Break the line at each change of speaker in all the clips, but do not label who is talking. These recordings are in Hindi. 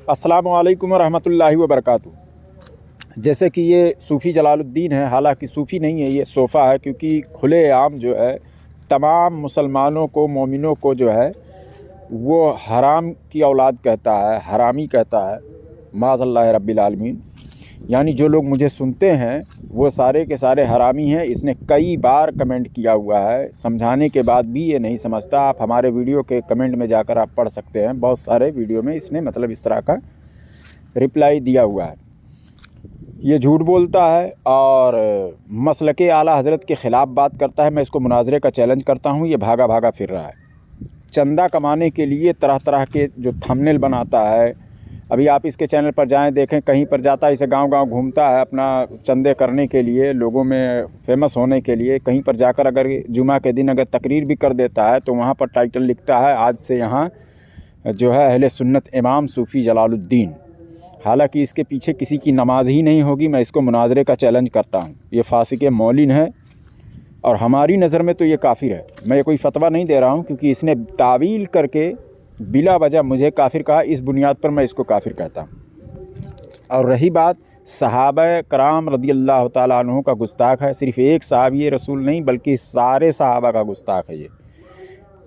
अस्सलामु अलैकुम रहमतुल्लाहि व बरकातुहू। जैसे कि ये सूफ़ी जलालुद्दीन है, हालांकि सूफ़ी नहीं है, ये सोफ़ा है, क्योंकि खुलेआम जो है तमाम मुसलमानों को, मोमिनों को जो है वो हराम की औलाद कहता है, हरामी कहता है, माज़अल्लाह रब्बिल आलमीन। यानी जो लोग मुझे सुनते हैं वो सारे के सारे हरामी हैं। इसने कई बार कमेंट किया हुआ है, समझाने के बाद भी ये नहीं समझता। आप हमारे वीडियो के कमेंट में जाकर आप पढ़ सकते हैं, बहुत सारे वीडियो में इसने मतलब इस तरह का रिप्लाई दिया हुआ है। ये झूठ बोलता है और मसलके आला हज़रत के ख़िलाफ़ बात करता है। मैं इसको मुनाज़रे का चैलेंज करता हूँ। ये भागा भागा फिर रहा है, चंदा कमाने के लिए तरह तरह के जो थंबनेल बनाता है। अभी आप इसके चैनल पर जाएं, देखें, कहीं पर जाता है, इसे गांव-गांव घूमता है अपना चंदे करने के लिए, लोगों में फेमस होने के लिए। कहीं पर जाकर अगर जुमा के दिन अगर तकरीर भी कर देता है तो वहाँ पर टाइटल लिखता है, आज से यहाँ जो है अहले सुन्नत इमाम सूफ़ी जलालुद्दीन। हालांकि इसके पीछे किसी की नमाज ही नहीं होगी। मैं इसको मुनाज़रे का चैलेंज करता हूँ। ये फासिक मौलिन है और हमारी नज़र में तो ये काफिर है। मैं ये कोई फ़तवा नहीं दे रहा हूँ, क्योंकि इसने तावील करके बिला वजह मुझे काफिर कहा। इस बुनियाद पर मैं इसको काफिर कहता हूँ। और रही बात सहाबा कराम रदियल्लाहु ताला अन्हु का गुस्ताख है, सिर्फ़ एक सहाबी रसूल नहीं बल्कि सारे सहाबा का गुस्ताख है ये।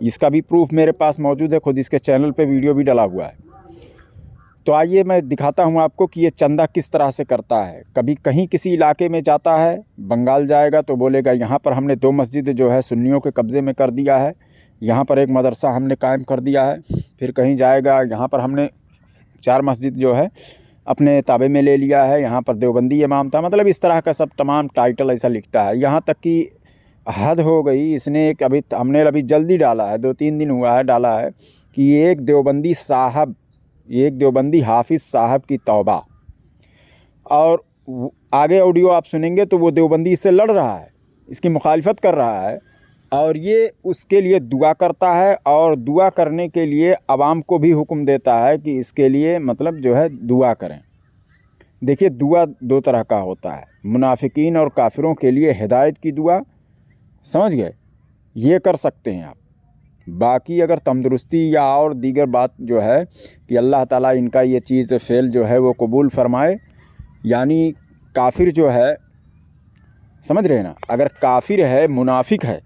इसका भी प्रूफ मेरे पास मौजूद है, खुद इसके चैनल पे वीडियो भी डला हुआ है। तो आइए मैं दिखाता हूँ आपको कि ये चंदा किस तरह से करता है। कभी कहीं किसी इलाके में जाता है, बंगाल जाएगा तो बोलेगा यहाँ पर हमने 2 मस्जिद जो है सुन्नियों के कब्ज़े में कर दिया है, यहाँ पर एक मदरसा हमने कायम कर दिया है। फिर कहीं जाएगा, यहाँ पर हमने 4 मस्जिद जो है अपने ताबे में ले लिया है, यहाँ पर देवबंदी इमाम था। मतलब इस तरह का सब तमाम टाइटल ऐसा लिखता है। यहाँ तक कि हद हो गई, इसने एक हमने अभी जल्दी डाला है, 2-3 दिन हुआ है डाला है, कि एक देवबंदी साहब, एक देवबंदी हाफिज़ साहब की तौबा। और आगे ऑडियो आप सुनेंगे तो वो देवबंदी इससे लड़ रहा है, इसकी मुखालिफत कर रहा है और ये उसके लिए दुआ करता है। और दुआ करने के लिए आवाम को भी हुक्म देता है कि इसके लिए मतलब जो है दुआ करें। देखिए, दुआ 2 तरह का होता है, मुनाफिकीन और काफिरों के लिए हिदायत की दुआ, समझ गए, ये कर सकते हैं आप। बाकी अगर तंदुरुस्ती या और दीगर बात जो है कि अल्लाह ताला इनका ये चीज़ फ़ेल जो है वो कबूल फरमाए। यानी काफिर जो है, समझ रहे हैं ना, अगर काफिर है, मुनाफिक है,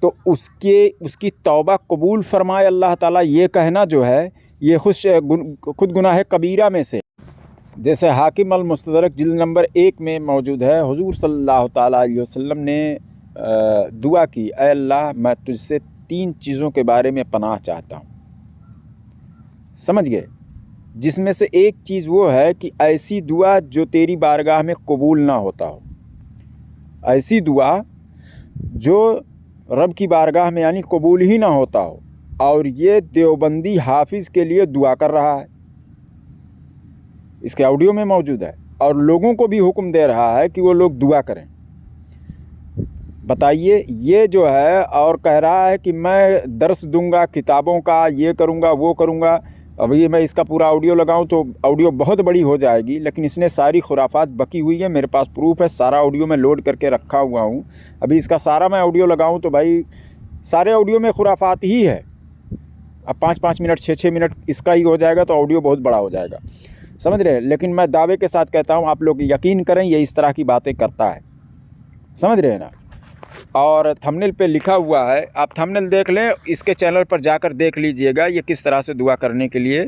तो उसकी तौबा कबूल फरमाए अल्लाह ताला, ये कहना जो है ये खुद गुनाह कबीरा में से। जैसे हाकिम अल मुस्तदरक जिल्द नंबर 1 में मौजूद है, हुजूर सल्लल्लाहु ताला अलैहि वसल्लम ने दुआ की, ऐ अल्लाह मैं तुझसे 3 चीज़ों के बारे में पनाह चाहता हूँ, समझ गए। जिसमें से एक चीज़ वो है कि ऐसी दुआ जो तेरी बारगाह में कबूल ना होता हो, ऐसी दुआ जो रब की बारगाह में यानी कबूल ही ना होता हो। और ये देवबंदी हाफिज़ के लिए दुआ कर रहा है, इसके ऑडियो में मौजूद है, और लोगों को भी हुक्म दे रहा है कि वो लोग दुआ करें। बताइए, ये जो है और कह रहा है कि मैं दर्स दूंगा किताबों का, ये करूंगा वो करूंगा। अभी मैं इसका पूरा ऑडियो लगाऊं तो ऑडियो बहुत बड़ी हो जाएगी, लेकिन इसने सारी खुराफात बकी हुई है। मेरे पास प्रूफ है, सारा ऑडियो में लोड करके रखा हुआ हूं। अभी इसका सारा मैं ऑडियो लगाऊं तो भाई सारे ऑडियो में खुराफात ही है। अब 5-5 मिनट 6-6 मिनट इसका ही हो जाएगा तो ऑडियो बहुत बड़ा हो जाएगा, समझ रहे हैं। लेकिन मैं दावे के साथ कहता हूँ, आप लोग यकीन करें, ये इस तरह की बातें करता है, समझ रहे हैं ना। और थंबनेल पे लिखा हुआ है, आप थंबनेल देख लें, इसके चैनल पर जाकर देख लीजिएगा ये किस तरह से दुआ करने के लिए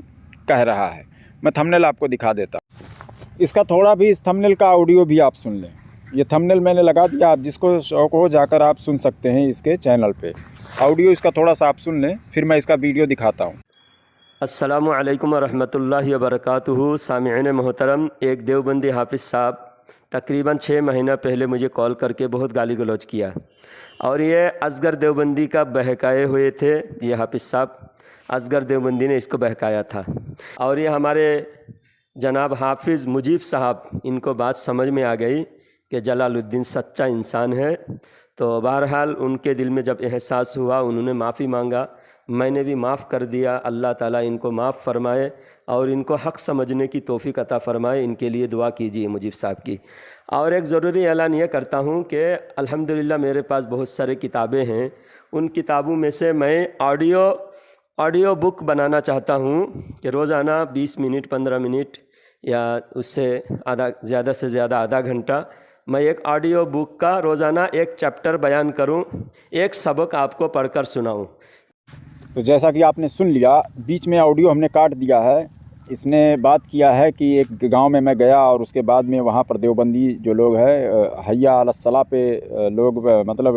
कह रहा है। मैं थंबनेल आपको दिखा देता हूँ। इसका थोड़ा भी इस थंबनेल का ऑडियो भी आप सुन लें। ये थंबनेल मैंने लगा दिया, आप जिसको शौक़ हो जाकर आप सुन सकते हैं इसके चैनल पे। ऑडियो इसका थोड़ा सा आप सुन लें, फिर मैं इसका वीडियो दिखाता हूँ।
अस्सलामु अलैकुम रहमतुल्लाहि व बरकातुहू। सामिईन मोहतरम, एक देवबंदी हाफिज़ साहब तकरीबन 6 महीना पहले मुझे कॉल करके बहुत गाली गलौज किया, और ये असगर देवबंदी का बहकाए हुए थे। ये हाफिज़ साहब असगर देवबंदी ने इसको बहकाया था, और ये हमारे जनाब हाफिज़ मुजीब साहब, इनको बात समझ में आ गई कि जलालुद्दीन सच्चा इंसान है। तो बहरहाल उनके दिल में जब एहसास हुआ, उन्होंने माफ़ी मांगा, मैंने भी माफ़ कर दिया। अल्लाह ताला इनको माफ़ फरमाए और इनको हक़ समझने की तौफ़ीक़ अता फ़रमाए। इनके लिए दुआ कीजिए मुजीब साहब की। और एक ज़रूरी ऐलान ये करता हूँ कि अल्हम्दुलिल्लाह मेरे पास बहुत सारे किताबें हैं। उन किताबों में से मैं ऑडियो ऑडियो बुक बनाना चाहता हूँ कि रोज़ाना 20 मिनट 15 मिनट या उससे ज़्यादा से ज़्यादा आधा घंटा मैं एक ऑडियो बुक का रोज़ाना एक चैप्टर बयान करूँ, एक सबक आपको पढ़कर सुनाऊँ।
तो जैसा कि आपने सुन लिया, बीच में ऑडियो हमने काट दिया है। इसने बात किया है कि एक गांव में मैं गया और उसके बाद में वहाँ पर देवबंदी जो लोग हैं हय्या अलस सलाह पे लोग मतलब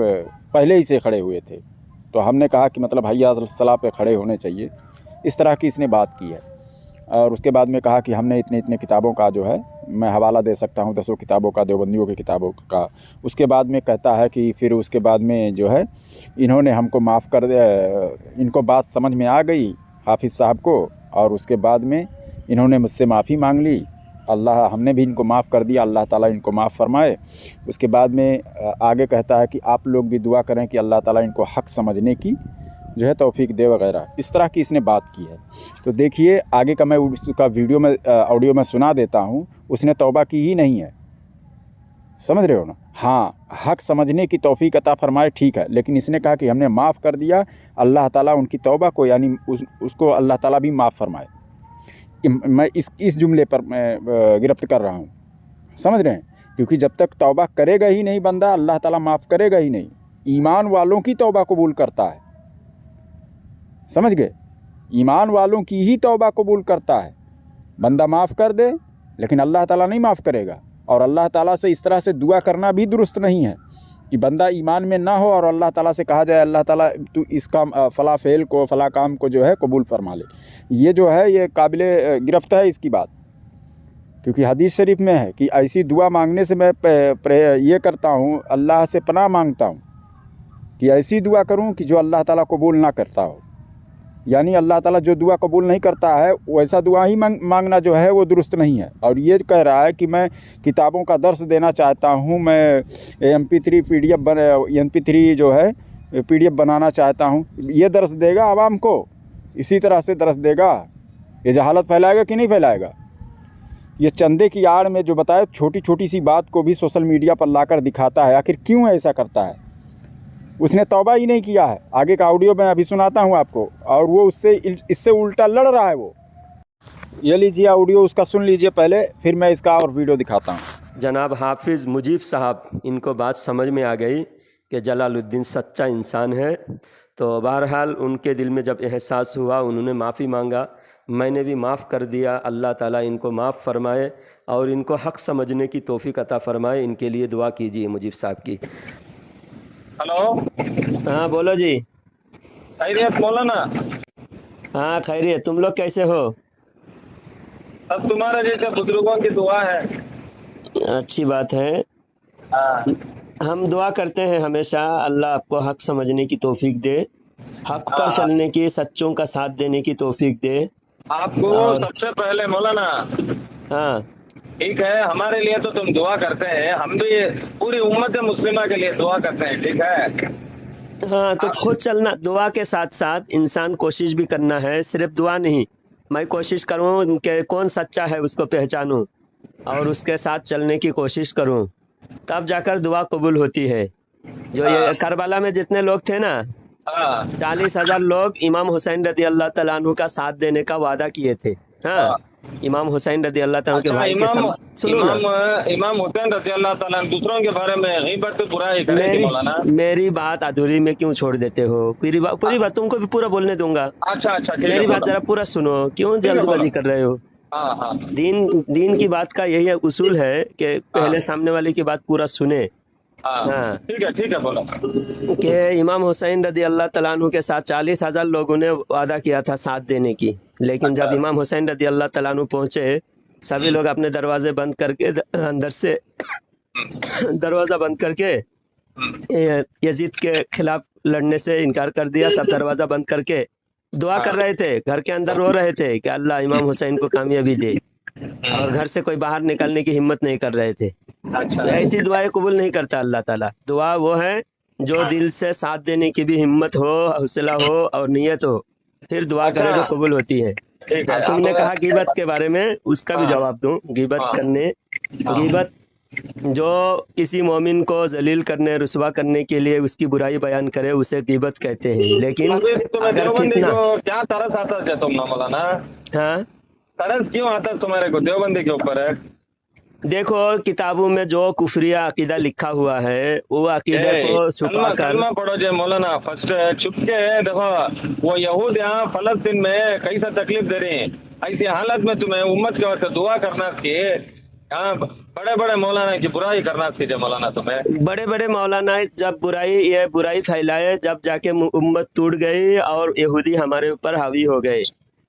पहले ही से खड़े हुए थे। तो हमने कहा कि मतलब हय्या अलस सलाह पे खड़े होने चाहिए, इस तरह की इसने बात की है। और उसके बाद में कहा कि हमने इतने इतने किताबों का जो है मैं हवाला दे सकता हूँ, 10 किताबों का, देवबंदियों की किताबों का। उसके बाद में कहता है कि फिर उसके बाद में जो है इन्होंने हमको माफ़ कर दे, इनको बात समझ में आ गई हाफिज़ साहब को, और उसके बाद में इन्होंने मुझसे माफ़ी मांग ली। अल्लाह, हमने भी इनको माफ़ कर दिया, अल्लाह ताला इनको माफ़ फरमाए। उसके बाद में आगे कहता है कि आप लोग भी दुआ करें कि अल्लाह ताला इनको हक़ समझने की जो है तौफीक दे वगैरह। इस तरह की इसने बात की है। तो देखिए आगे का मैं उसका वीडियो में ऑडियो में सुना देता हूँ। उसने तौबा की ही नहीं है, समझ रहे हो ना। हाँ, हक़ समझने की तौफीक अता फरमाए, ठीक है, लेकिन इसने कहा कि हमने माफ़ कर दिया, अल्लाह ताला उनकी तौबा को यानी उसको अल्लाह ताला भी माफ़ फरमाए। मैं इस जुमले पर मैं गिरफ्त कर रहा हूँ, समझ रहे हैं। क्योंकि जब तक तौबा करेगा ही नहीं बंदा, अल्लाह ताला माफ़ करेगा ही नहीं। ईमान वालों की तौबा कबूल करता है, समझ गए। ईमान वालों की ही तौबा कबूल करता है। बंदा माफ़ कर दे लेकिन अल्लाह ताला नहीं माफ़ करेगा। और अल्लाह ताला से इस तरह से दुआ करना भी दुरुस्त नहीं है कि बंदा ईमान में ना हो और अल्लाह ताला से कहा जाए अल्लाह ताला तू इस काम फ़ला फ़ेल को, फ़ला काम को जो है कबूल फरमा ले। ये जो है ये काबिल गिरफ्त है इसकी बात। क्योंकि हदीस शरीफ में है कि ऐसी दुआ मांगने से मैं ये करता हूँ, अल्लाह से पनाह मांगता हूँ कि ऐसी दुआ करूँ कि जो अल्लाह ताला कबूल ना करता हो। यानी अल्लाह ताला जो दुआ कबूल नहीं करता है वैसा दुआ ही मांगना जो है वो दुरुस्त नहीं है। और ये कह रहा है कि मैं किताबों का दर्स देना चाहता हूँ, मैं MP3 जो है PDF बनाना चाहता हूँ। ये दर्स देगा आवाम को, इसी तरह से दर्स देगा। ये जहालत फैलाएगा कि नहीं फैलाएगा। ये चंदे की आड़ में जो बताए छोटी छोटी सी बात को भी सोशल मीडिया पर लाकर दिखाता है। आखिर क्यों ऐसा करता है। उसने तौबा ही नहीं किया है। आगे का ऑडियो मैं अभी सुनाता हूं आपको, और वो इससे उल्टा लड़ रहा है। वो ये लीजिए ऑडियो उसका सुन लीजिए पहले, फिर मैं इसका और वीडियो दिखाता हूं।
जनाब हाफिज़ मुजीब साहब, इनको बात समझ में आ गई कि जलालुद्दीन सच्चा इंसान है। तो बहरहाल उनके दिल में जब एहसास हुआ, उन्होंने माफ़ी मांगा, मैंने भी माफ़ कर दिया। अल्लाह ताला इनको माफ़ फरमाए और इनको हक़ समझने की तौफीक अता फरमाए। इनके लिए दुआ कीजिए मुजीब साहब की।
हेलो,
हाँ बोलो जी।
खैरियत मौलाना?
हाँ खैरियत, तुम लोग कैसे हो?
अब तुम्हारे जैसे बुजुर्गों की दुआ है।
अच्छी बात है।
हाँ,
हम दुआ करते हैं हमेशा अल्लाह आपको हक़ समझने की तौफीक दे, हक़ पर
हाँ,
चलने की, सच्चों का साथ देने की तौफीक दे।
आपको
और
सबसे पहले मौलाना,
हाँ
ठीक है, हमारे लिए तो तुम दुआ करते हैं, हम भी पूरी उम्मत मुस्लिमा के लिए दुआ करते हैं, ठीक है।
हाँ, तो
आप
खुद चलना, दुआ के साथ साथ इंसान कोशिश भी करना है, सिर्फ दुआ नहीं। मैं कोशिश करूँ कि कौन सच्चा है उसको पहचानूं और उसके साथ चलने की कोशिश करूं, तब जाकर दुआ कबूल होती है। जो
हाँ,
ये करबला में जितने लोग थे ना,
हाँ,
40,000 लोग इमाम हुसैन रदी अल्लाह तआला अन्हु का साथ देने का वादा किए थे। हाँ,
हाँ।
इमाम हुसैन रदी अल्लाह तआला के
अच्छा,
भाई के सुनो ना,
इमाम हुसैन रज़ी अल्लाह ताला अन्हु दूसरों के बारे में गीबत बुराई करेगी
मेरी
मौलाना?
मेरी बात अधूरी में क्यों छोड़ देते हो? पूरी बात तुमको भी पूरा बोलने दूंगा।
अच्छा, अच्छा, ठीक है,
मेरी बात
बोलो।
जरा पूरा सुनो, क्यों
ठीक है, बोलो।
जल्दबाजी कर रहे हो?
हाँ, हाँ,
दीन की बात का यही उसूल है कि
हाँ,
पहले सामने वाले की बात पूरा सुने।
हाँ,
हाँ,
ठीक है, बोलो।
कि इमाम हुसैन रदी अल्लाह तआला अन्हु के साथ 40,000 लोगों ने वादा किया था साथ देने की, लेकिन
अच्छा,
जब इमाम हुसैन रदी अल्लाह तआला अन्हु पहुंचे, सभी लोग अपने दरवाजे बंद करके अंदर से दरवाजा बंद करके यजीद के खिलाफ लड़ने से इनकार कर दिया। सब दरवाजा बंद करके दुआ कर रहे थे, घर के अंदर रो रहे थे कि अल्लाह इमाम हुसैन को कामयाबी दे, और घर से कोई बाहर निकलने की हिम्मत नहीं कर रहे थे।
अच्छा,
तो ऐसी दुआएं कबूल नहीं करता अल्लाह ताला। दुआ वो है जो दिल से साथ देने की भी हिम्मत हो, हौसला हो और नियत हो, फिर दुआ
अच्छा,
करे तो कबूल होती है।
ठीक है।
और
अब
तुमने कहा गीबत के बारे में, उसका भी
हाँ,
जवाब दूं। गीबत
हाँ,
करने,
हाँ,
गीबत जो किसी मोमिन को जलील करने रुसवा करने के लिए उसकी बुराई बयान करे उसे गीबत कहते हैं। लेकिन
अभी तुम्हें
अगर
देवबंदी
फितना,
को क्या तरस आता है तुम ना मौलाना?
हाँ
तरस क्यों आता है तुम्हारे को देवबंदी के ऊपर है?
देखो किताबों में जो कुफरिया अकीदा लिखा हुआ है वो अकीदा को छुपा कर,
कलमा पढ़ो जे मौलाना फर्स्ट चुपके देखो वो यहूद यहाँ फलस्तीन में कैसा तकलीफ दे रहे हैं। ऐसी हालत में तुम्हें उम्मत के वास्ते दुआ करना चाहिए। यहाँ बड़े बड़े मौलाना की बुराई करना चाहिए मौलाना तुम्हें।
बड़े बड़े मौलाना जब ये बुराई फैलाए, जब जाके उम्मत टूट गई और यहूदी हमारे ऊपर हावी हो गए।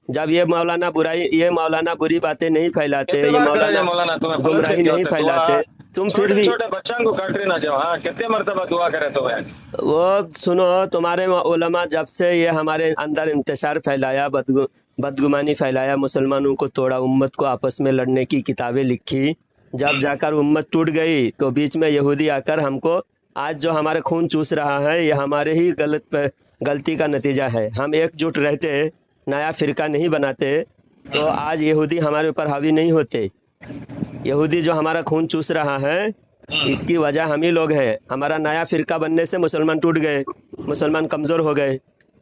जब ये मौलाना बुरी बातें नहीं फैलाते, ये मौलाना
तुम्हें
गुमराही नहीं फैलाते, तुम फिर भी
छोटे बच्चों को काट ना जाओ। हाँ कितने मरतबा दुआ करे तुम्हें?
वो सुनो, तुम्हारे उलमा जब से ये हमारे अंदर इंतशार फैलाया, बदगुमानी फैलाया, मुसलमानों को तोड़ा, उम्मत को आपस में लड़ने की किताबें लिखी, जब जाकर उम्मत टूट गई तो बीच में यहूदी आकर हमको आज जो हमारे खून चूस रहा है ये हमारे ही गलती का नतीजा है। हम एकजुट रहते, नया फिरका नहीं बनाते तो आज यहूदी हमारे ऊपर हावी नहीं होते। यहूदी जो हमारा खून चूस रहा है इसकी वजह हम ही लोग हैं। हमारा नया फिरका बनने से मुसलमान टूट गए, मुसलमान कमजोर हो गए।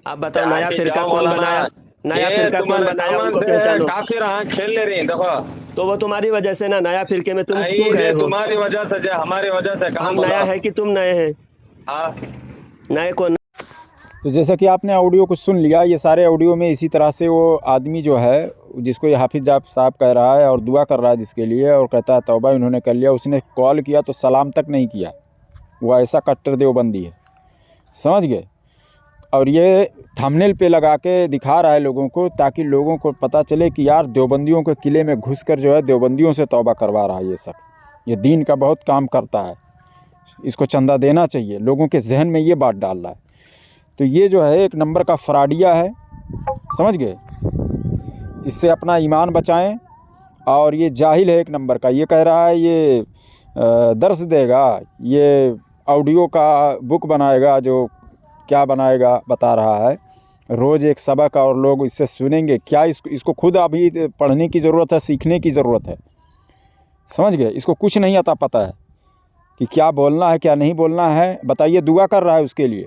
आप बताओ नया फिरका कौन बनाया? नया फिरका कौन बनाया? उनको पहचानो।
काफिर खेल ले रही हैं देखो।
तो वो तुम्हारी वजह से ना, नया फिरके में तुम क्यों गए हो?
तुम्हारी वजह से जो हमारी वजह से
हम नया है कि तुम नए हैं?
हाँ
नए को
तो जैसा कि आपने ऑडियो को सुन लिया, ये सारे ऑडियो में इसी तरह से वो आदमी जो है जिसको ये हाफिज़ साहब कह रहा है और दुआ कर रहा है जिसके लिए, और कहता है तौबा इन्होंने कर लिया, उसने कॉल किया तो सलाम तक नहीं किया। वो ऐसा कट्टर देवबंदी है, समझ गए। और ये थंबनेल पे लगा के दिखा रहा है लोगों को ताकि लोगों को पता चले कि यार देवबंदियों के किले में घुसकर जो है देवबंदियों से तौबा करवा रहा है। ये सब ये दीन का बहुत काम करता है, इसको चंदा देना चाहिए, लोगों के जहन में ये बात डाल रहा है। तो ये जो है एक नंबर का फ्रॉडिया है, समझ गए। इससे अपना ईमान बचाएं। और ये जाहिल है एक नंबर का, ये कह रहा है ये दर्स देगा, ये ऑडियो का बुक बनाएगा, जो क्या बनाएगा बता रहा है, रोज़ एक सबक, और लोग इससे सुनेंगे क्या? इसको खुद अभी पढ़ने की ज़रूरत है, सीखने की ज़रूरत है, समझ गए। इसको कुछ नहीं आता पता है कि क्या बोलना है क्या नहीं बोलना है। बताइए, दुआ कर रहा है उसके लिए,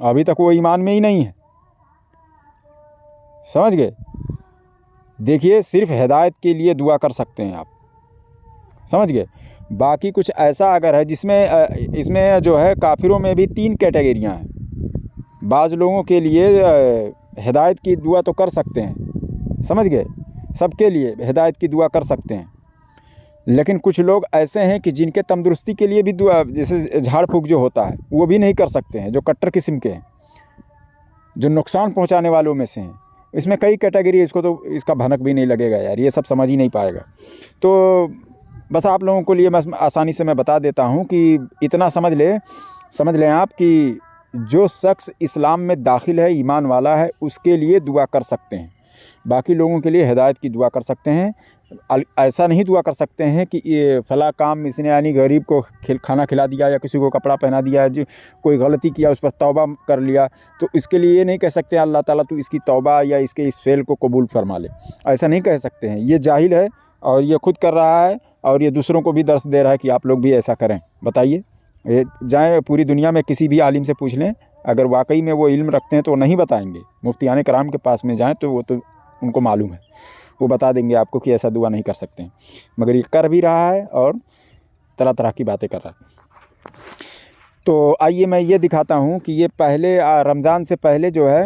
अभी तक वो ईमान में ही नहीं है, समझ गए। देखिए, सिर्फ हिदायत के लिए दुआ कर सकते हैं आप, समझ गए। बाकी कुछ ऐसा अगर है जिसमें इसमें जो है काफिरों में भी 3 कैटेगरियां हैं। बाज़ लोगों के लिए हिदायत की दुआ तो कर सकते हैं, समझ गए, सबके लिए हिदायत की दुआ कर सकते हैं। लेकिन कुछ लोग ऐसे हैं कि जिनके तंदुरुस्ती के लिए भी दुआ, जैसे झाड़ फूक जो होता है, वो भी नहीं कर सकते हैं, जो कट्टर किस्म के हैं, जो नुकसान पहुंचाने वालों में से हैं। इसमें कई कैटेगरी है, इसको तो इसका भनक भी नहीं लगेगा यार, ये सब समझ ही नहीं पाएगा। तो बस आप लोगों को लिए मैं आसानी से मैं बता देता हूं कि इतना समझ लें आप कि जो शख्स इस्लाम में दाखिल है, ईमान वाला है, उसके लिए दुआ कर सकते हैं। बाकी लोगों के लिए हिदायत की दुआ कर सकते हैं। ऐसा नहीं दुआ कर सकते हैं कि ये फला काम इसने यानी गरीब को खाना खिला दिया या किसी को कपड़ा पहना दिया, जो कोई गलती किया उस पर तौबा कर लिया, तो इसके लिए ये नहीं कह सकते अल्लाह ताला तू इसकी तौबा या इसके इस फेल को कबूल फरमा ले, ऐसा नहीं कह सकते हैं। ये जाहिल है और ये खुद कर रहा है और ये दूसरों को भी दर्स दे रहा है कि आप लोग भी ऐसा करें। बताइए, जाएँ पूरी दुनिया में किसी भी आलिम से पूछ लें, अगर वाकई में वो इल्म रखते हैं तो वो नहीं बताएंगे। मुफ्तियान कराम के पास में जाएँ तो वो तो उनको मालूम है, वो बता देंगे आपको कि ऐसा दुआ नहीं कर सकते हैं। मगर ये कर भी रहा है और तरह तरह की बातें कर रहा है। तो आइए मैं ये दिखाता हूँ कि ये पहले रमज़ान से पहले जो है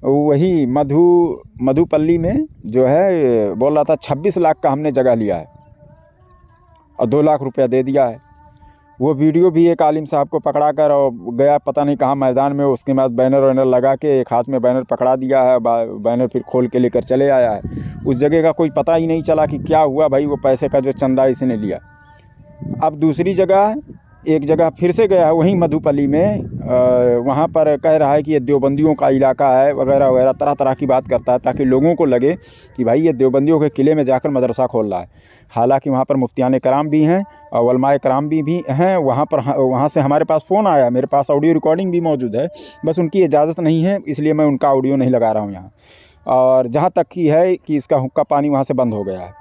वही मधुपल्ली में जो है बोल रहा था 26 लाख का हमने जगह लिया है और 2 लाख रुपया दे दिया है। वो वीडियो भी एक आलिम साहब को पकड़ा कर और गया पता नहीं कहाँ मैदान में, उसके बाद बैनर लगा के एक हाथ में बैनर पकड़ा दिया है, बैनर फिर खोल के लेकर चले आया है। उस जगह का कोई पता ही नहीं चला कि क्या हुआ भाई, वो पैसे का जो चंदा इसने लिया। अब दूसरी जगह, एक जगह फिर से गया वहीं मधुपल्ली में, वहाँ पर कह रहा है कि ये देवबंदियों का इलाका है वगैरह वगैरह, तरह तरह की बात करता है ताकि लोगों को लगे कि भाई ये देवबंदियों के किले में जाकर मदरसा खोल रहा है। हालांकि वहाँ पर मुफ्तियान कराम भी हैं और उलमाए कराम भी हैं। वहाँ से हमारे पास फ़ोन आया, मेरे पास ऑडियो रिकॉर्डिंग भी मौजूद है, बस उनकी इजाज़त नहीं है, इसलिए मैं उनका ऑडियो नहीं लगा रहा हूँ यहाँ। और जहाँ तक की है कि इसका हुक्का पानी वहाँ से बंद हो गया है,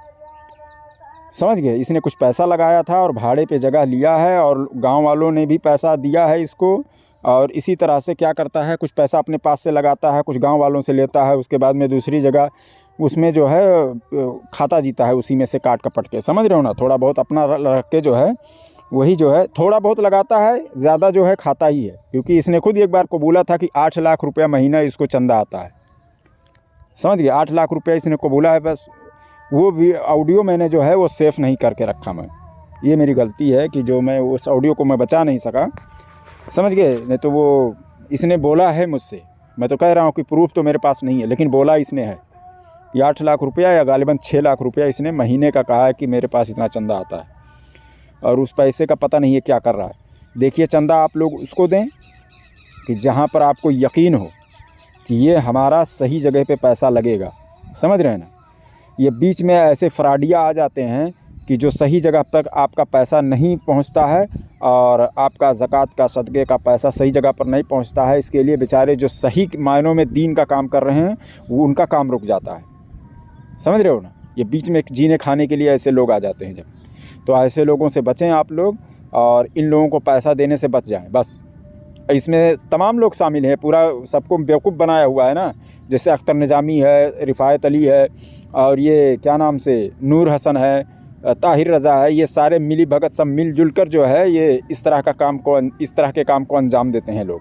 समझ गए। इसने कुछ पैसा लगाया था और भाड़े पे जगह लिया है और गांव वालों ने भी पैसा दिया है इसको, और इसी तरह से क्या करता है, कुछ पैसा अपने पास से लगाता है, कुछ गांव वालों से लेता है, उसके बाद में दूसरी जगह उसमें जो है खाता जीता है उसी में से काट कपट के। समझ रहे हो ना, थोड़ा बहुत अपना रख के जो है वही जो है थोड़ा बहुत लगाता है, ज़्यादा जो है खाता ही है, क्योंकि इसने खुद एक बार को बोला था कि 8 लाख रुपया महीना इसको चंदा आता है। समझ गए, 8 लाख रुपया इसने को बोला है। बस वो भी ऑडियो मैंने जो है वो सेफ़ नहीं करके रखा मैं, ये मेरी गलती है कि जो मैं उस ऑडियो को मैं बचा नहीं सका। समझ गए, नहीं तो वो इसने बोला है मुझसे, मैं तो कह रहा हूँ कि प्रूफ तो मेरे पास नहीं है, लेकिन बोला इसने है कि 8 लाख रुपया या गालिबन 6 लाख रुपया इसने महीने का कहा है कि मेरे पास इतना चंदा आता है, और उस पैसे का पता नहीं है क्या कर रहा है। देखिए, चंदा आप लोग उसको दें कि जहाँ पर आपको यकीन हो कि ये हमारा सही जगह पे पैसा लगेगा। समझ रहे हैं ना, ये बीच में ऐसे फ्रॉडिया आ जाते हैं कि जो सही जगह तक आपका पैसा नहीं पहुंचता है और आपका ज़कात का सदक़े का पैसा सही जगह पर नहीं पहुंचता है। इसके लिए बेचारे जो सही मायनों में दीन का काम कर रहे हैं वो उनका काम रुक जाता है। समझ रहे हो ना, ये बीच में जीने खाने के लिए ऐसे लोग आ जाते हैं जब, तो ऐसे लोगों से बचें आप लोग, और इन लोगों को पैसा देने से बच जाएं। बस इसमें तमाम लोग शामिल हैं, पूरा सबको बेवकूफ़ बनाया हुआ है ना, जैसे अख्तर निज़ामी है, रिफ़ायत अली है, और ये क्या नाम से नूर हसन है, ताहिर रज़ा है, ये सारे मिली भगत सब मिलजुल कर जो है ये इस तरह के काम को अंजाम देते हैं लोग।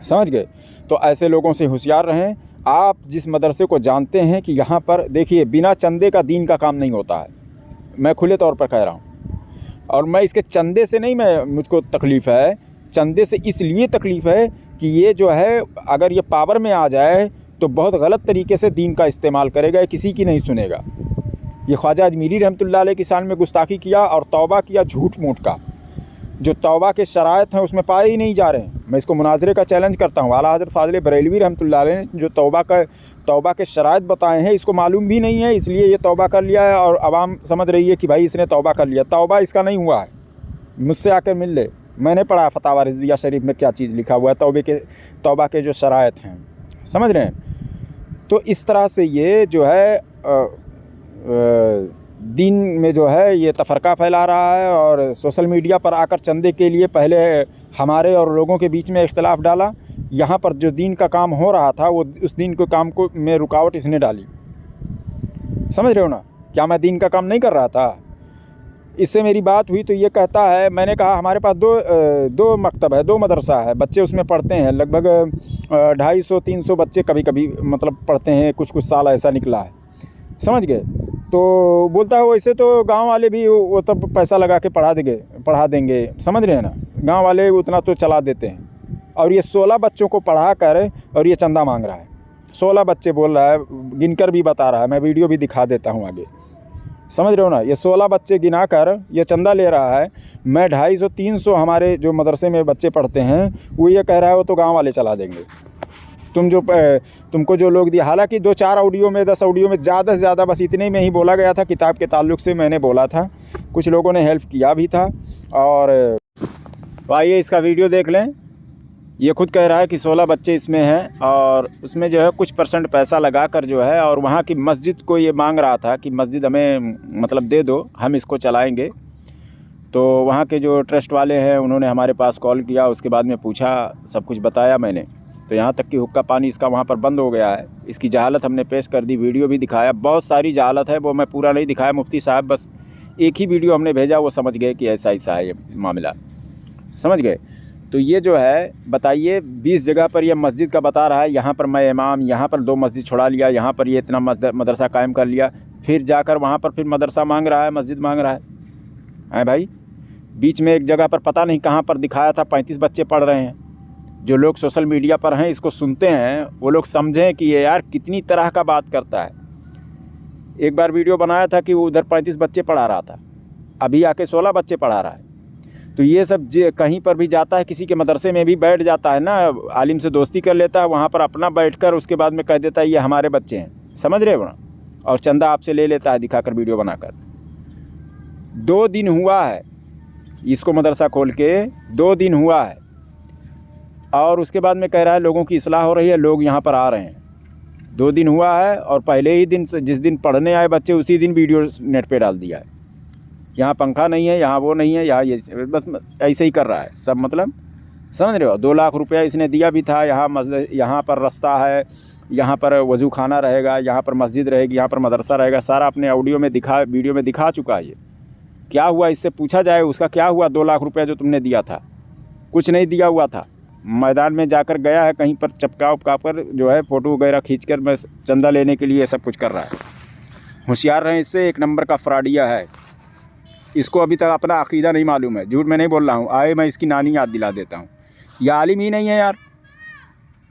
समझ गए, तो ऐसे लोगों से होशियार रहें। आप जिस मदरसे को जानते हैं कि यहाँ पर देखिए बिना चंदे का दीन का काम नहीं होता है, मैं खुले तौर पर कह रहा हूँ। और मैं इसके चंदे से नहीं, मुझको तकलीफ़ है, चंदे से इसलिए तकलीफ़ है कि ये जो है अगर ये पावर में आ जाए तो बहुत गलत तरीके से दीन का इस्तेमाल करेगा, किसी की नहीं सुनेगा। ये ख्वाजा अजमीरी रहमतुल्लाह अलैह की शान में गुस्ताखी किया और तौबा किया झूठ मूठ का, जो तौबा के शराइत हैं उसमें पाए ही नहीं जा रहे हैं। मैं इसको मुनाजरे का चैलेंज करता हूँ। आला हज़रत फ़ाज़िल बरेलवी रहमतुल्लाह अलैह ने जो तौबा के शराइत बताए हैं, इसको मालूम भी नहीं है, इसलिए ये तौबा कर लिया है और आवाम समझ रही है कि भाई इसने तौबा कर लिया। तौबा इसका नहीं हुआ है, मुझसे आकर मिल ले, मैंने पढ़ा फतावा रिज़विया शरीफ में क्या चीज़ लिखा हुआ है तौबा के जो शराइत हैं। समझ रहे हैं, तो इस तरह से ये जो है दीन में जो है ये तफरका फैला रहा है, और सोशल मीडिया पर आकर चंदे के लिए पहले हमारे और लोगों के बीच में इख्तलाफ डाला। यहाँ पर जो दीन का काम हो रहा था वो उस दीन के काम को में रुकावट इसने डाली। समझ रहे हो ना, क्या मैं दीन का काम नहीं कर रहा था? इससे मेरी बात हुई तो ये कहता है, मैंने कहा हमारे पास दो मकतब है, 2 मदरसा है, बच्चे उसमें पढ़ते हैं, लगभग 250-300 बच्चे कभी कभी मतलब पढ़ते हैं, कुछ साल ऐसा निकला है। समझ गए, तो बोलता है वैसे तो गांव वाले भी वो तब पैसा लगा के पढ़ा देंगे। समझ रहे हैं ना, गांव वाले उतना तो चला देते हैं, और ये 16 बच्चों को पढ़ा कर और ये चंदा मांग रहा है। 16 बच्चे बोल रहा है, गिनकर भी बता रहा है, मैं वीडियो भी दिखा देता हूँ आगे। समझ रहे हो ना, ये 16 बच्चे गिना कर ये चंदा ले रहा है। मैं 250-300 हमारे जो मदरसे में बच्चे पढ़ते हैं वो ये कह रहा है वो तो गाँव वाले चला देंगे। तुमको जो लोग दिया, हालांकि 2-4 ऑडियो में 10 ऑडियो में ज़्यादा से ज़्यादा बस इतने में ही बोला गया था, किताब के ताल्लुक़ से मैंने बोला था, कुछ लोगों ने हेल्प किया भी था। और आइए इसका वीडियो देख लें। ये खुद कह रहा है कि 16 बच्चे इसमें हैं, और उसमें जो है कुछ % पैसा लगा कर जो है, और वहाँ की मस्जिद को ये मांग रहा था कि मस्जिद हमें मतलब दे दो, हम इसको चलाएँगे। तो वहाँ के जो ट्रस्ट वाले हैं उन्होंने हमारे पास कॉल किया, उसके बाद में पूछा, सब कुछ बताया मैंने, तो यहाँ तक कि हुक्का पानी इसका वहाँ पर बंद हो गया है। इसकी जहालत हमने पेश कर दी, वीडियो भी दिखाया, बहुत सारी जहालत है, वो मैं पूरा नहीं दिखाया। मुफ्ती साहब बस एक ही वीडियो हमने भेजा, वो समझ गए कि ऐसा है ये मामला। समझ गए, तो ये जो है बताइए 20 जगह पर ये मस्जिद का बता रहा है, यहाँ पर मैं इमाम, यहाँ पर 2 मस्जिद छुड़ा लिया, यहाँ पर ये इतना मदरसा कायम कर लिया, फिर जाकर वहाँ पर फिर मदरसा मांग रहा है, मस्जिद मांग रहा है भाई। बीच में एक जगह पर पता नहीं कहाँ पर दिखाया था 35 बच्चे पढ़ रहे हैं। जो लोग सोशल मीडिया पर हैं, इसको सुनते हैं, वो लोग समझें कि ये यार कितनी तरह का बात करता है। एक बार वीडियो बनाया था कि वो उधर 35 बच्चे पढ़ा रहा था, अभी आके 16 बच्चे पढ़ा रहा है। तो ये सब कहीं पर भी जाता है, किसी के मदरसे में भी बैठ जाता है ना, आलिम से दोस्ती कर लेता है, वहाँ पर अपना बैठकर उसके बाद में कह देता है ये हमारे बच्चे हैं। समझ रहे हो ना, और चंदा आपसे ले लेता है दिखाकर वीडियो बनाकर। 2 दिन हुआ है इसको मदरसा खोल के, 2 दिन हुआ है, और उसके बाद में कह रहा है लोगों की इस्लाह हो रही है, लोग यहाँ पर आ रहे हैं। 2 दिन हुआ है और पहले ही दिन से जिस दिन पढ़ने आए बच्चे उसी दिन वीडियो नेट पे डाल दिया है। यहाँ पंखा नहीं है, यहाँ वो नहीं है, यहाँ ये बस ऐसे ही कर रहा है सब। मतलब समझ रहे हो, 2 लाख रुपया इसने दिया भी था। यहाँ पर रास्ता है, यहाँ पर वज़ू खाना रहेगा, यहाँ पर मस्जिद रहेगी, यहाँ पर मदरसा रहेगा, सारा अपने वीडियो में दिखा चुका है। ये क्या हुआ इससे पूछा जाए, उसका क्या हुआ 2 लाख रुपया जो तुमने दिया था? कुछ नहीं दिया हुआ था। मैदान में जाकर गया है, कहीं पर चपका उपका कर जो है फ़ोटो वगैरह खींचकर मैं चंदा लेने के लिए सब कुछ कर रहा है। होशियार रहें, इससे 1 नंबर का फ्रॉडिया है। इसको अभी तक अपना अकीदा नहीं मालूम है। झूठ मैं नहीं बोल रहा हूँ। आए मैं इसकी नानी याद दिला देता हूँ। यह आलिम ही नहीं है यार।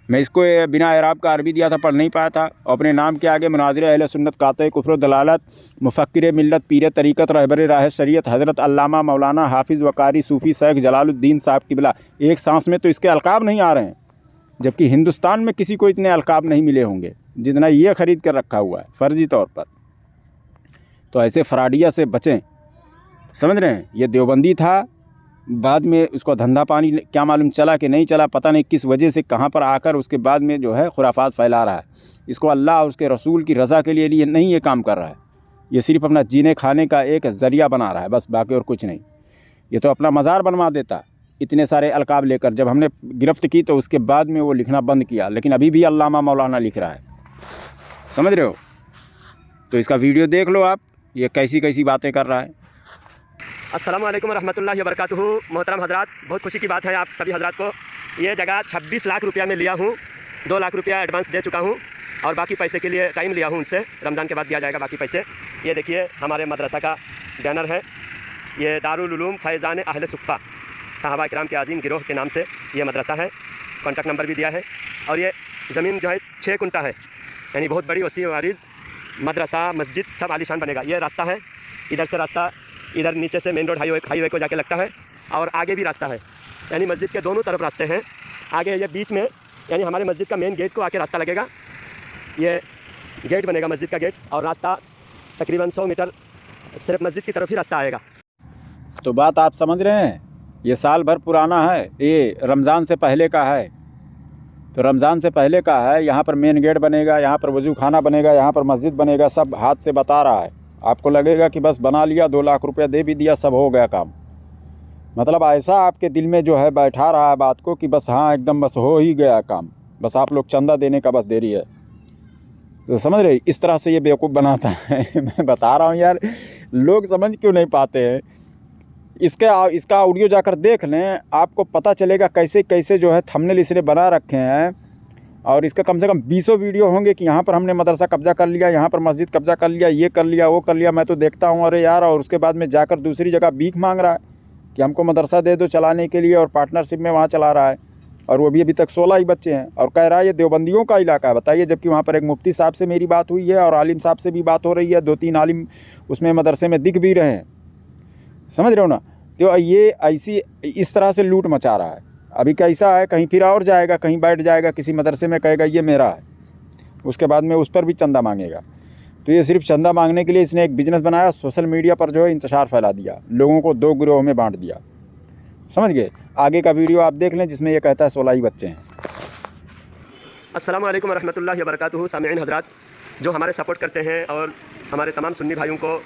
मैं इसको बिना एराब का अरबी दिया था, पढ़ नहीं पाया था। अपने नाम के आगे मुनाज़िर अहले सुन्नत काते कुफ्र दलालत मुफक्किर मिल्लत पीर तरीक़त रहबर राह शरीयत हज़रत अल्लामा मौलाना हाफिज़ वकारी सूफ़ी शेख जलालुद्दीन साहब किबला। एक सांस में तो इसके अलकाब नहीं आ रहे हैं, जबकि हिंदुस्तान में किसी को इतने अलकाब नहीं मिले होंगे जितना ये ख़रीद कर रखा हुआ है फ़र्जी तौर पर। तो ऐसे फ्रॉडिया से बचें, समझ रहे हैं। ये देवबंदी था, बाद में उसको धंधा पानी क्या मालूम चला कि नहीं चला, पता नहीं किस वजह से कहाँ पर आकर उसके बाद में जो है खुराफात फैला रहा है। इसको अल्लाह और उसके रसूल की रज़ा के लिए नहीं ये काम कर रहा है। ये सिर्फ अपना जीने खाने का एक ज़रिया बना रहा है बस, बाकी और कुछ नहीं। ये तो अपना मज़ार बनवा देता इतने सारे अलकाब लेकर। जब हमने गिरफ्त की तो उसके बाद में वो लिखना बंद किया, लेकिन अभी भी अल्लामा मौलाना लिख रहा है, समझ रहे हो। तो इसका वीडियो देख लो आप, ये कैसी कैसी बातें कर रहा है।
अस्सलाम वालेकुम रहमतुल्लाहि व बरकातुहू। मोहतरम हज़रात, बहुत खुशी की बात है आप सभी हज़रात को। ये जगह 26 लाख रुपया में लिया हूँ। 2 लाख रुपया एडवांस दे चुका हूँ और बाकी पैसे के लिए टाइम लिया हूँ उनसे। रमज़ान के बाद दिया जाएगा बाकी पैसे। ये देखिए हमारे मदरसा का बैनर है। ये दारुल उलूम फैज़ान अहले सुफ़ा सहाबा इकराम के अज़ीम गिरोह के नाम से ये मदरसा है। कॉन्टैक्ट नंबर भी दिया है। और ये ज़मीन जो है 6 कुंटा है, यानी बहुत बड़ी वसी वारिज़ मदरसा मस्जिद सब आलीशान बनेगा। ये रास्ता है, इधर से रास्ता, इधर नीचे से मेन रोड हाईवे को जाके लगता है और आगे भी रास्ता है, यानी मस्जिद के दोनों तरफ रास्ते हैं। आगे ये बीच में यानी हमारे मस्जिद का मेन गेट को आके रास्ता लगेगा। ये गेट बनेगा मस्जिद का गेट, और रास्ता तकरीबन 100 मीटर सिर्फ मस्जिद की तरफ ही रास्ता आएगा।
तो बात आप समझ रहे हैं, ये साल भर पुराना है, ये रमज़ान से पहले का है। तो रमज़ान से पहले का है। यहाँ पर मेन गेट बनेगा, यहाँ पर वज़ू खाना बनेगा, यहाँ पर मस्जिद बनेगा, सब हाथ से बता रहा है। आपको लगेगा कि बस बना लिया, 2 लाख रुपया दे भी दिया, सब हो गया काम। मतलब ऐसा आपके दिल में जो है बैठा रहा है बात को कि बस हाँ एकदम बस हो ही गया काम, बस आप लोग चंदा देने का बस देरी है। तो समझ रहे, इस तरह से ये बेवकूफ़ बनाता है। मैं बता रहा हूँ यार, लोग समझ क्यों नहीं पाते हैं। इसका ऑडियो जाकर देख लें, आपको पता चलेगा कैसे कैसे जो है थंबनेल इसने बना रखे हैं। और इसका कम से कम 20 वीडियो होंगे कि यहाँ पर हमने मदरसा कब्ज़ा कर लिया, यहाँ पर मस्जिद कब्ज़ा कर लिया, ये कर लिया, वो कर लिया। मैं तो देखता हूँ अरे यार, और उसके बाद में जाकर दूसरी जगह भीख मांग रहा है कि हमको मदरसा दे दो चलाने के लिए, और पार्टनरशिप में वहाँ चला रहा है। और वो भी अभी तक 16 ही बच्चे हैं, और कह रहा है ये देवबंदियों का इलाका है। बताइए, जबकि वहाँ पर एक मुफ्ती साहब से मेरी बात हुई है और आलिम साहब से भी बात हो रही है। 2-3 आलिम उसमें मदरसे में दिख भी रहे हैं, समझ रहे हो ना। तो ये ऐसी इस तरह से लूट मचा रहा है। अभी कैसा है, कहीं फिर और जाएगा, कहीं बैठ जाएगा किसी मदरसे में, कहेगा ये मेरा है, उसके बाद में उस पर भी चंदा मांगेगा। तो ये सिर्फ चंदा मांगने के लिए इसने एक बिज़नेस बनाया, सोशल मीडिया पर जो है इंतशार फैला दिया, लोगों को 2 गिरोह में बांट दिया, समझ गए। आगे का वीडियो आप देख लें जिसमें ये कहता है 16 ही बच्चे हैं।
अस्सलाम वालेकुम रहमतुल्लाहि व बरकातुहू। सामिईन हज़रात, जो हमारे सपोर्ट करते हैं और हमारे तमाम सुन्नी भाइयों को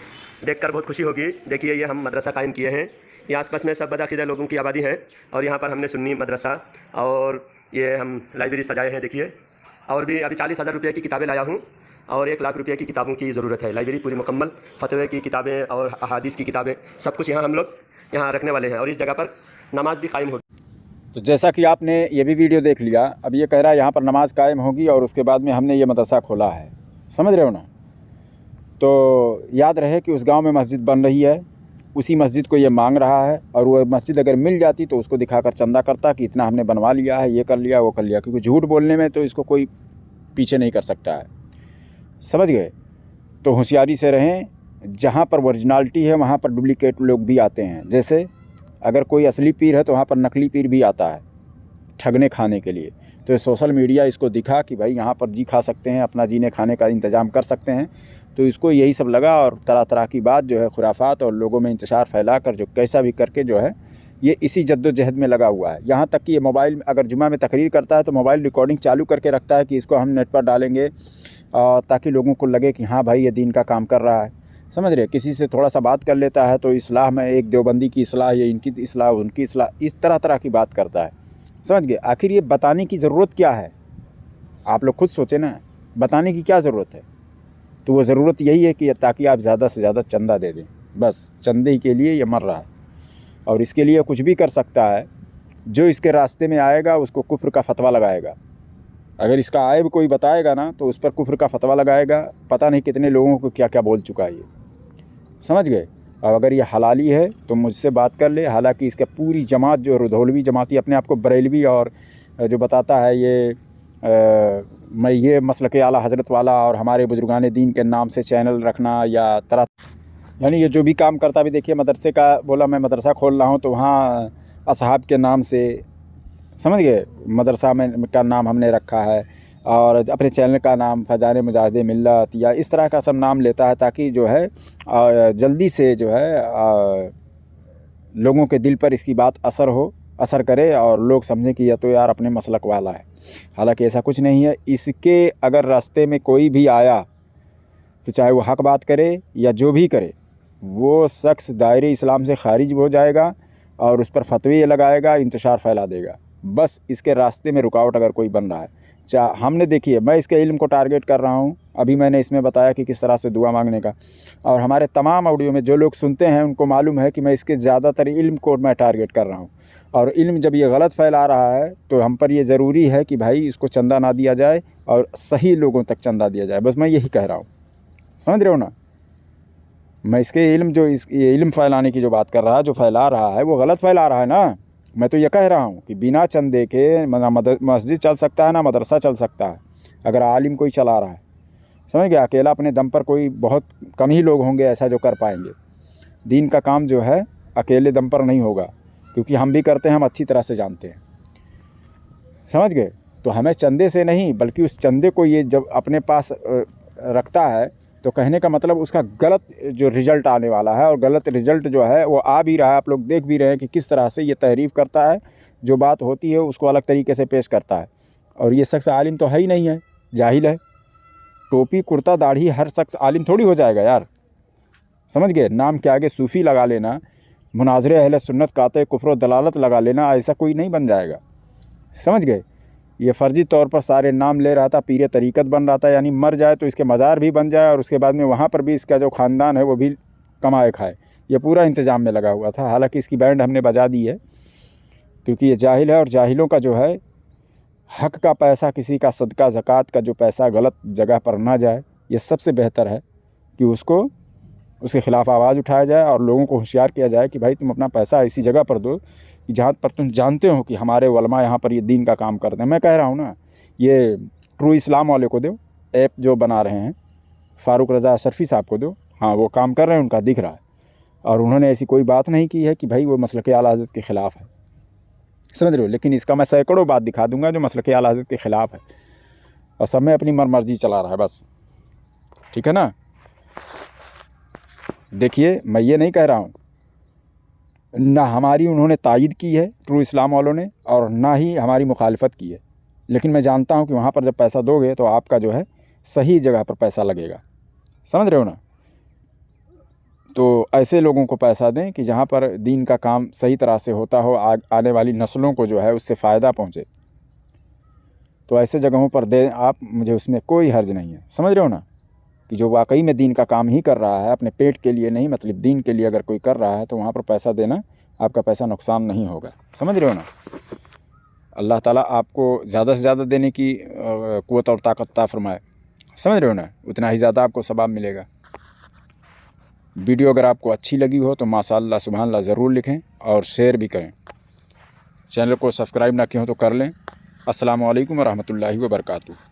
देखकर बहुत खुशी होगी। देखिए, ये हम मदरसा कायम किए हैं। ये आसपास में सब बदअक़ीदा लोगों की आबादी है, और यहाँ पर हमने सुन्नी मदरसा और ये हम लाइब्रेरी सजाए हैं। देखिए, और भी अभी 40,000 रुपये की किताबें लाया हूँ, और 1 लाख रुपये की किताबों की ज़रूरत है। लाइब्रेरी पूरी मुकम्मल, फतवे की किताबें और अहादीस की किताबें, सब कुछ यहाँ हम लोग यहाँ रखने वाले हैं, और इस जगह पर नमाज भी कायम होगी।
तो जैसा कि आपने ये भी वीडियो देख लिया, अब ये कह रहा है यहाँ पर नमाज कायम होगी, और उसके बाद में हमने ये मदरसा खोला है, समझ रहे हो ना। तो याद रहे कि उस गांव में मस्जिद बन रही है, उसी मस्जिद को ये मांग रहा है, और वो मस्जिद अगर मिल जाती तो उसको दिखाकर चंदा करता कि इतना हमने बनवा लिया है, ये कर लिया, वो कर लिया। क्योंकि झूठ बोलने में तो इसको कोई पीछे नहीं कर सकता है, समझ गए। तो होशियारी से रहें, जहाँ पर ओरिजिनलिटी है वहाँ पर डुप्लीकेट लोग भी आते हैं। जैसे अगर कोई असली पीर है तो वहाँ पर नकली पीर भी आता है ठगने खाने के लिए। तो सोशल मीडिया इसको दिखा कि भाई यहाँ पर जी खा सकते हैं, अपना जीने खाने का इंतज़ाम कर सकते हैं, तो इसको यही सब लगा, और तरह तरह की बात जो है खुराफात और लोगों में इंतशार फैलाकर जो कैसा भी करके जो है ये इसी जद्दोजहद में लगा हुआ है। यहाँ तक कि ये मोबाइल अगर जुमा में तकरीर करता है तो मोबाइल रिकॉर्डिंग चालू करके रखता है कि इसको हम नेट पर डालेंगे, ताकि लोगों को लगे कि हाँ भाई ये दीन का काम कर रहा है। समझ रहे, किसी से थोड़ा सा बात कर लेता है तो इस्लाह में एक देवबंदी की इस्लाह या इनकी इस्लाह उनकी इस्लाह, इस तरह की बात करता है। समझ गए। आखिर ये बताने की ज़रूरत क्या है, आप लोग खुद सोचें ना, बताने की क्या ज़रूरत है। तो वो ज़रूरत यही है कि ताकि आप ज़्यादा से ज़्यादा चंदा दे दें, बस चंदे के लिए ये मर रहा है। और इसके लिए कुछ भी कर सकता है। जो इसके रास्ते में आएगा उसको कुफ्र का फतवा लगाएगा। अगर इसका आयब कोई बताएगा ना तो उस पर कुफ्र का फतवा लगाएगा। पता नहीं कितने लोगों को क्या क्या बोल चुका है ये। समझ गए। और अगर ये हलाली है तो मुझसे बात कर ले। हालांकि इसका पूरी जमात जो रुधौलवी जमाती अपने आप को बरेलवी और जो बताता है ये मैं ये मसलक आला हज़रत वाला और हमारे बुजुर्गान दीन के नाम से चैनल रखना या तरह, यानी ये जो भी काम करता भी, देखिए मदरसे का बोला मैं मदरसा खोल रहा हूँ तो वहाँ असहाब के नाम से, समझ गए, मदरसा में का नाम हमने रखा है और अपने चैनल का नाम फैज़ान मुजाहिद मिल्लत या इस तरह का सब नाम लेता है ताकि जो है जल्दी से जो है लोगों के दिल पर इसकी बात असर करे और लोग समझें कि यह तो यार अपने मसलक वाला है। हालांकि ऐसा कुछ नहीं है। इसके अगर रास्ते में कोई भी आया तो चाहे वो हक बात करे या जो भी करे, वो शख्स दायरे इस्लाम से खारिज हो जाएगा और उस पर फतवे लगाएगा, इंतशार फैला देगा। बस इसके रास्ते में रुकावट अगर कोई बन रहा है, हमने देखिए मैं इसके इल्म को टारगेट कर रहा हूँ। अभी मैंने इसमें बताया कि किस तरह से दुआ मांगने का, और हमारे तमाम ऑडियो में जो लोग सुनते हैं उनको मालूम है कि मैं इसके ज़्यादातर इल्म को मैं टारगेट कर रहा हूँ। और इल्म जब ये गलत फैला रहा है तो हम पर ये ज़रूरी है कि भाई इसको चंदा ना दिया जाए और सही लोगों तक चंदा दिया जाए। बस मैं यही कह रहा हूँ, समझ रहे हो ना। मैं इसके इल्म जो ये इल्म फैलाने की जो बात कर रहा है, जो फैला रहा है वो गलत फैला रहा है ना। मैं तो ये कह रहा हूँ कि बिना चंदे के ना मस्जिद चल सकता है ना मदरसा चल सकता है अगर आलिम कोई चला रहा है। समझ गया। अकेला अपने दम पर कोई बहुत कम ही लोग होंगे ऐसा जो कर पाएंगे। दीन का काम जो है अकेले दम पर नहीं होगा, क्योंकि हम भी करते हैं, हम अच्छी तरह से जानते हैं। समझ गए। तो हमें चंदे से नहीं बल्कि उस चंदे को ये जब अपने पास रखता है तो कहने का मतलब उसका गलत जो रिज़ल्ट आने वाला है, और गलत रिज़ल्ट जो है वो आ भी रहा है। आप लोग देख भी रहे हैं कि किस तरह से ये तहरीफ़ करता है, जो बात होती है उसको अलग तरीके से पेश करता है। और ये शख्स आलिम तो है ही नहीं है, जाहिल है। टोपी कुर्ता दाढ़ी हर शख्स आलिम थोड़ी हो जाएगा यार। समझ गए। नाम के आगे सूफ़ी लगा लेना, मुनाज़िर अहले सुन्नत काते कुफ्र दलालत लगा लेना, ऐसा कोई नहीं बन जाएगा। समझ गए। ये फ़र्जी तौर पर सारे नाम ले रहा था, पीरे तरीक़त बन रहा था, यानी मर जाए तो इसके मज़ार भी बन जाए और उसके बाद में वहाँ पर भी इसका जो ख़ानदान है वो भी कमाए खाए। ये पूरा इंतज़ाम में लगा हुआ था। हालांकि इसकी बैंड हमने बजा दी है क्योंकि ये जाहिल है, और जाहिलों का जो है हक़ का पैसा, किसी का सदका ज़कात का जो पैसा गलत जगह पर ना जाए, ये सबसे बेहतर है कि उसको उसके ख़िलाफ़ आवाज़ उठाया जाए और लोगों को होशियार किया जाए कि भाई तुम अपना पैसा ऐसी जगह पर दो कि जहाँ पर तुम जानते हो कि हमारे उलमा यहाँ पर ये दीन का काम करते हैं। मैं कह रहा हूँ ना, ये ट्रू इस्लाम वाले को दो, ऐप जो बना रहे हैं फ़ारूक रज़ा अशरफ़ी साहब को दो। हाँ, वो काम कर रहे हैं, उनका दिख रहा है, और उन्होंने ऐसी कोई बात नहीं की है कि भाई वो मसलक आला हज़रत के ख़िलाफ़ है। समझ रहे हो। लेकिन इसका मैं सैकड़ों बात दिखा दूँगा जो मसलक आला हज़रत के ख़िलाफ़ है, और सब में अपनी मर्जी चला रहा है बस। ठीक है ना। देखिए, मैं ये नहीं कह रहा हूँ, ना हमारी उन्होंने तायीद की है ट्रू इस्लाम वालों ने, और ना ही हमारी मुखालफत की है। लेकिन मैं जानता हूँ कि वहाँ पर जब पैसा दोगे तो आपका जो है सही जगह पर पैसा लगेगा। समझ रहे हो ना। तो ऐसे लोगों को पैसा दें कि जहाँ पर दीन का काम सही तरह से होता हो, आने वाली नस्लों को जो है उससे फ़ायदा पहुँचे। तो ऐसे जगहों पर दें आप, मुझे उसमें कोई हर्ज नहीं है। समझ रहे हो ना, कि जो वाकई में दीन का काम ही कर रहा है, अपने पेट के लिए नहीं, मतलब दीन के लिए अगर कोई कर रहा है तो वहाँ पर पैसा देना, आपका पैसा नुकसान नहीं होगा। समझ रहे हो ना। अल्लाह ताला आपको ज़्यादा से ज़्यादा देने की क़ुव्वत और ताकत अता फरमाए। समझ रहे हो ना। उतना ही ज़्यादा आपको सवाब मिलेगा। वीडियो अगर आपको अच्छी लगी हो तो माशाअल्लाह सुभानअल्लाह ज़रूर लिखें और शेयर भी करें। चैनल को सब्सक्राइब ना किए हो तो कर लें। अस्सलामु अलैकुम व रहमतुल्लाहि व बरकातुहू।